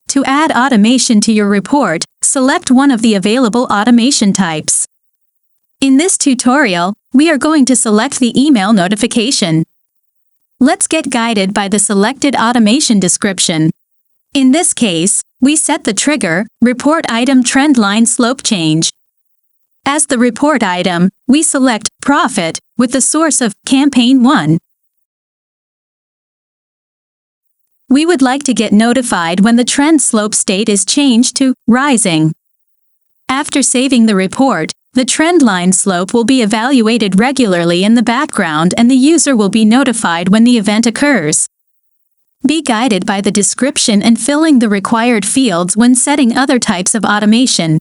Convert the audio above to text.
To add automation to your report, select one of the available automation types. In this tutorial, we are going to select the email notification. Let's get guided by the selected automation description. In this case, we set the trigger, Report Item Trendline Slope Change. As the report item, we select Profit with the source of Campaign 1. We would like to get notified when the trend slope state is changed to Rising. After saving the report, the trendline slope will be evaluated regularly in the background and the user will be notified when the event occurs. Be guided by the description and filling the required fields when setting other types of automation.